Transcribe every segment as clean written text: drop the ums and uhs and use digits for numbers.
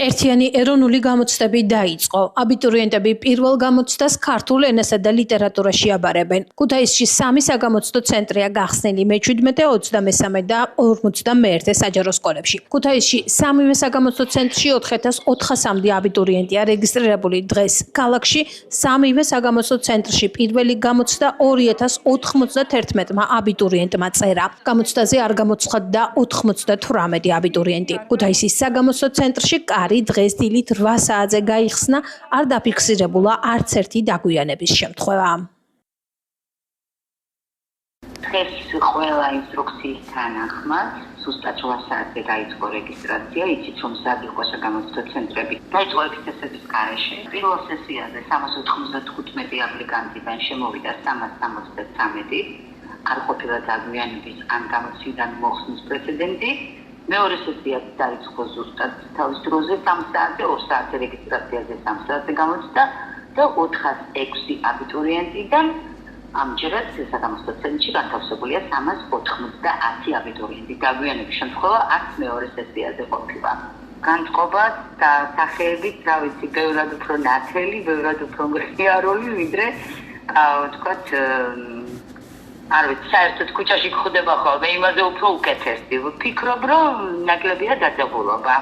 ერთიანი ეროვნული გამოცდები დაიწყო. აბიტურიენტები პირველ გამოცდას ქართულ ენასა და ლიტერატურაში აბარებენ. ქუთაისში 3 საგამოცდო ცენტრია გახსნილი მე-17, 23 და 51 საჯარო სკოლებში. ქუთაისში 3-ვე საგამოცდო ცენტრში 4400-მდე აბიტურიენტია რეგისტრირებული. დღეს ქალაქში 3-ვე საგამოცდო ცენტრში პირველი გამოცდა 2091-მა აბიტურიენტმა წერა. გამოცდაზე არ გამოცხადდა 98 აბიტურიენტი. ქუთაისის საგამოცდო ცენტრში დღეს დილით 8 საათზე გაიხსნა, არ დაფიქსირებულა არც ერთი დაგვიანების შემთხვევა. დღეს ყველა ინსტრუქციის თანახმად სუსტად 8 საათზე დაიწყო რეგისტრაცია, იცით რომ მზად იყო საგამოცდო ცენტრები. დაიწყო ექსცესების გარეშე. პირველ სესიაზე 395 აპლიკანტიდან შემოვიდა 373. არ ყოფილა დაგვიანების ან გამოცდიდან მოხსნის პრეცედენტი. მეორე სესია დაიწყო ზუსტად თავის დროზე 3 საათზე, 2 საათზე რეგისტრაციაზე 3 საათზე გამოცდა და 406 აბიტურიენტიდან ამჯერად საგამოცდო ცენტრში განთავსებულია 390 აბიტურიენტი. დაგვიანების შემთხვევა არც მეორე სესიაზე ყოფილა. განწყობა და სახეებით, რა ვიცი, ბევრად უფრო ნათელი, ბევრად უფრო ღიარული, ვიდრე ვთქვათ არ ვიცი, საერთოდ ქუჩაში გვხვდება ხოლმე, იმაზე უფრო უკეთესი. ვფიქრობ, რომ ნაკლებია დაძაბულობა.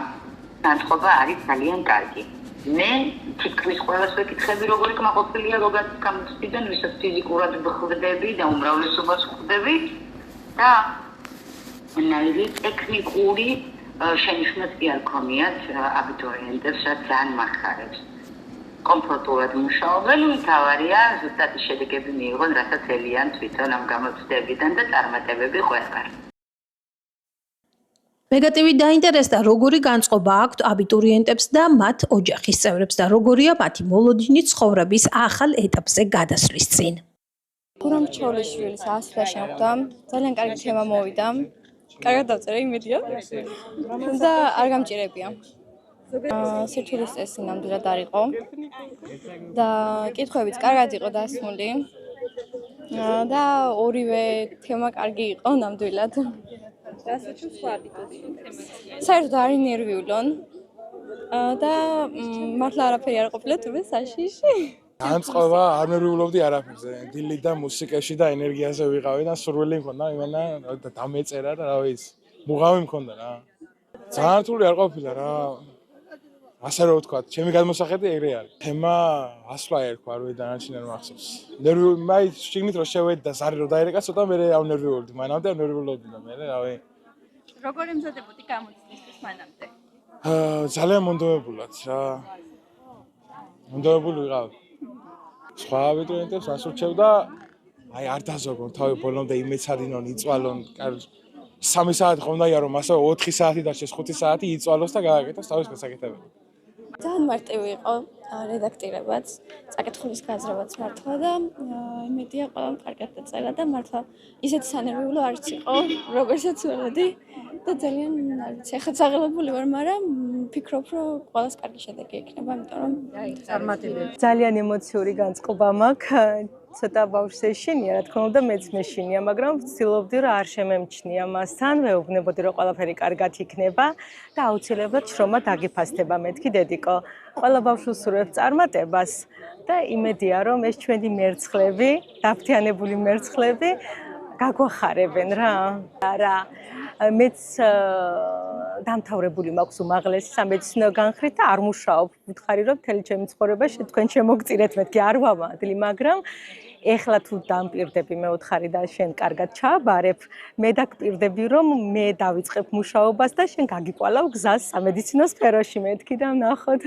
განწყობა არის ძალიან კარგი. მე თითქმის ყველას ვეკითხები, როგორი კმაყოფილია, როგორც გამოცდიდან, ვისაც ფიზიკურად ვხვდები და უმრავლესობას ვხვდები და ნაირი ტექნიკური შენიშვნაც კი არ ქონიათ აბიტურიენტებს, რაც ძალიან მახარებს. კომფორტულად მუშაობენ, თავარია ზუსტად შედეგები მიიღონ, რასაც ელიან თვითონ ამ გამოცდებიდან და წარმატებები ყველგან. მეგატივი დაინტერესდა, როგორი განწყობა აქვთ აბიტურიენტებს და მათ ოჯახის წევრებს და როგორია მათი მოლოდინი ცხოვრების ახალ ეტაპზე გადასვლის წინ. გურამ ჩოლიშვილის ასვლა შემდგომ ძალიან კარგი თემა მოვიდა. კარგად დავწერე, იმედია. და არ გამჭირებია. სირჩილის წესი ნამდვილად არ იყო და კითხვებიც კარგად იყო დასმული და ორივე თემა კარგი იყო ნამდვილად. საერთოდ არ ინერვიულონ და მართლა არაფერი არ ყოფილა თურმე საშიში. განწყობა არ ნერვიულობდი არაფერზე. დილით და მუსიკაში და ენერგიაზე ვიყავი და სურვილი მქონდა იმენა დამეწერა და რა ვიცი, მუღამი მქონდა რა. ძალიან რთული არ ყოფილა რა. ასე რომ ვთქვათ, ჩემი გადმოსახედი ეგრე არის. თემა ასვლა ერქვა, რო დანარჩენად მახსოვს. მაი შიგნით რო შევედი და ზარი რო დაერეკა, ცოტა მე ავნერვიულდი, მანამდე ავნერვიულობდი და მე რავი. როგორ ემზადებოდი გამოცდისთვის მანამდე? ძალიან მონდომებულად რა. მონდომებული ვიყავი. სხვა აბიტურიენტებს ასურჩევ და აი არ დაზოგონ თავი ბოლომდე იმეცადინონ, იწვალონ. 3 საათი ხომ დაია რომ ასე 4 საათი დარჩეს, 5 საათი იწვალოს და გააკეთოს თავის გასაკეთებელი. ძალიან მარტივი იყო რედაქტირებაც, წაკითხვის გაზრებაც მართლა და იმედია ყველამ კარგად დაწერა და მართლა ისეთი სანერვიულო არც იყო, როგორცაც ველოდი და ძალიან ახლა საღელებული ვარ, მაგრამ ვფიქრობ, რომ ყველას კარგი შედეგი ექნება, იმიტომ რომ წარმატებები. ძალიან ემოციური განწყობა მაქვს. ცოტა ბავშვს ეშინია, რა თქმა უნდა, მეც მეშინია, მაგრამ ვცდილობდი, რომ არ შემემჩნია მასთან, ვეუბნებოდი, რომ ყველაფერი კარგად იქნება და აუცილებლად შრომა დაგიფასდება. მეთქი დედიკო, ყველა ბავშვს უსურვებს წარმატებას და იმედია, რომ ეს ჩვენი მერცხლები, დაფთიანებული მერცხლები გაგვახარებენ რა. არა, მეც დამთავრებული მაქვს უმაღლესი სამედიცინო განხრით და არ მუშაობ. ვითხარი, რომ მთელი ჩემი ცხოვრება თქვენ შემოგწირეთ, მეთქი არ ვამადლი, მაგრამ ეხლა თუ დამპირდები მე ვთხარი და შენ კარგად ჩააბარებ, მე დაგპირდები, რომ მე დავიწყებ მუშაობას და შენ გაგიკვალავ გზას სამედიცინო სფეროში, მეთქი და ვნახოთ.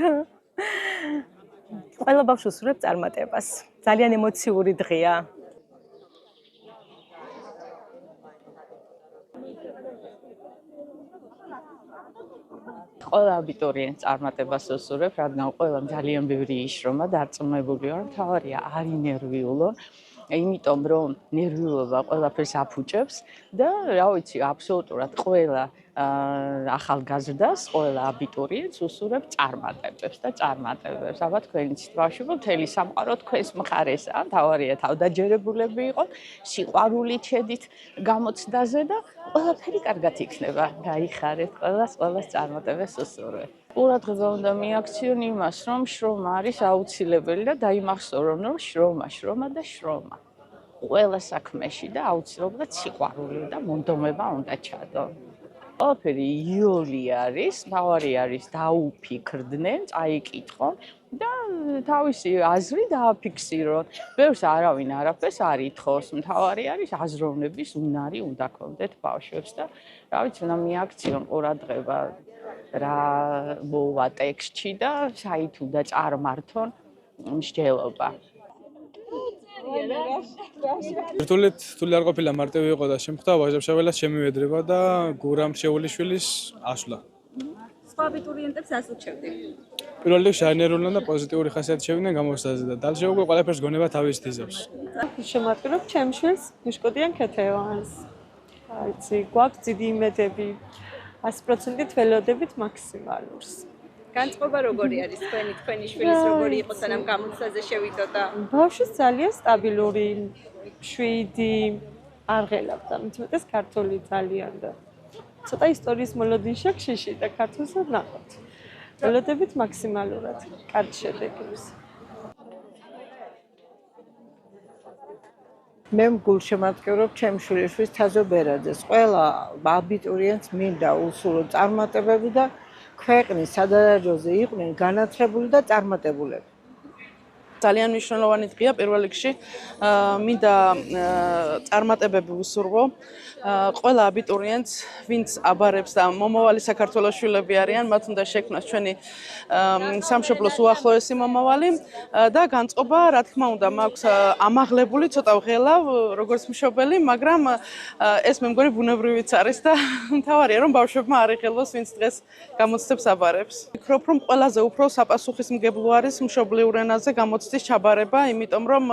ყველა ბავშვს უსურვებ წარმატებას. ძალიან ემოციური დღეა. ყველა აბიტურიენტს წარმატებას უსურვებ, რადგან ყველამ ძალიან ბევრი იშრომა დარწმუნებული ვარ, თავარია არ ინერვიულო, იმიტომ რომ ნერვიულობა ყველაფერს აფუჭებს და რა ვიცი, აბსოლუტურად ყველა ახალგაზრდას, ყველა აბიტურიენტს უსურვებ წარმატებებს და წარმატებებს. აბა თქვენიც ბავშვებო, მთელი სამყარო თქვენს მხარესაა, თავარია თავდაჯერებულები იყოთ, სიყვარულით შედით გამოცდაზე და ყველაფერი კარგად იქნება. გაიხარეთ ყველას, ყველას წარმატებებს უსურვებ. ყურადღება უნდა მიაქციონ იმას, რომ შრომა არის აუცილებელი და დაიმახსოვრონ, რომ შრომა და შრომა. ყველა საქმეში და აუცილებლად სიყვარული და მონდომება უნდა ჩადონ. ყველაფერი იოლი არის, თავარი არის დაუფიქრდნენ, წაიკითხონ და თავისი აზრი დააფიქსირონ. ბევრს არავინ არაფერს არ ითხოვს. მთავარი არის აზროვნების უნარი უნდა გქონდეთ ბავშვებს და რა ვიცი, უნდა მიაქციონ ყურადღება რა მოვა ტექსტში და საით უნდა წარმართონ მსჯელობა. რთული არ ყოფილა მარტივი იყო და შემხვდა ვაჟა-შაველას შემივედრება და გურამ შეულიშვილის ასვლა. სხვა აბიტურიენტებს რას უჩვევდი? პირველ რიგში საინერვულიდან და პოზიტიური ხასიათი შევიდნენ გამოსაზრდა და დალში უკვე ყველაფერს გონება თავის თიზავს. შემატყრობ ჩემს შვილს მიშკოდიან ქეთევანს. აიცი, გვაქვს დიდი იმედები 100% ველოდებით მაქსიმალურს. განწყობა როგორი არის თქვენი შვილის როგორი იყო სანამ გამოცდაზე შევიდოდა? ბავშვი ძალიან სტაბილური, შვიდი, არ ღელავდა, მithumetes ქართული ძალიან და ცოტა ისტორიის მოლოდინშია ქშიში და ქართულს არ ნახავთ. ველოდებით მაქსიმალურად კარგი შედეგებს. მე გულშემატკივრობ ჩემს შვილიშვილს თაზო ბერაძეს. ყველა აბიტურიენტს მინდა უსულო წარმატებები და ქვეყნის სადარაჯოზე იყვნენ განათლებული და წარმატებულები. ძალიან მნიშვნელოვანი დღეა პირველ რიგში მინდა წარმატებები ვუსურვო ყველა აბიტურიენტს, ვინც აბარებს და მომავალი საქართველოს შვილები არიან, მათ უნდა შექმნას ჩვენი სამშობლოს უახლოესი მომავალი და განწყობა, რა თქმა უნდა, მაქვს ამაღლებული, ცოტა ვღელავ, როგორც მშობელი, მაგრამ ეს მე მგონი ბუნებრივიც არის და მთავარია, რომ ბავშვებმა არ იღელოს, ვინც დღეს გამოცდებს აბარებს. ვფიქრობ, რომ ყველაზე უფრო საპასუხისმგებლო არის მშობლიურ ენაზე გამოცდის ჩაბარება, იმიტომ რომ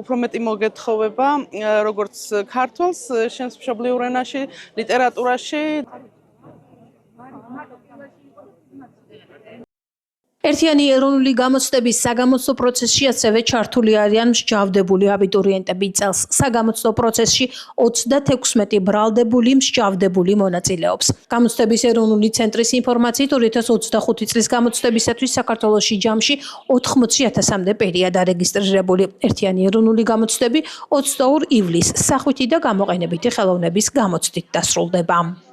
უფრო მეტი მოგეთხოვება, როგორც ქართულს, შენს მშობლიურ ენაში, ლიტერატურაში. ერთიანი ეროვნული გამოცდების საგამოცდო პროცესში ასევე ჩართული არიან მსჯავრდებული აბიტურიენტები. წელს საგამოცდო პროცესში 36 ბრალდებული მსჯავრდებული მონაწილეობს. გამოცდების ეროვნული ცენტრის ინფორმაციით 2025 წლის გამოცდებისათვის საქართველოში ჯამში 80,000-მდე პირია დარეგისტრირებული. ერთიანი ეროვნული გამოცდები 22 ივლისს სახვითი და გამოყენებითი ხელოვნების გამოცდით დასრულდება.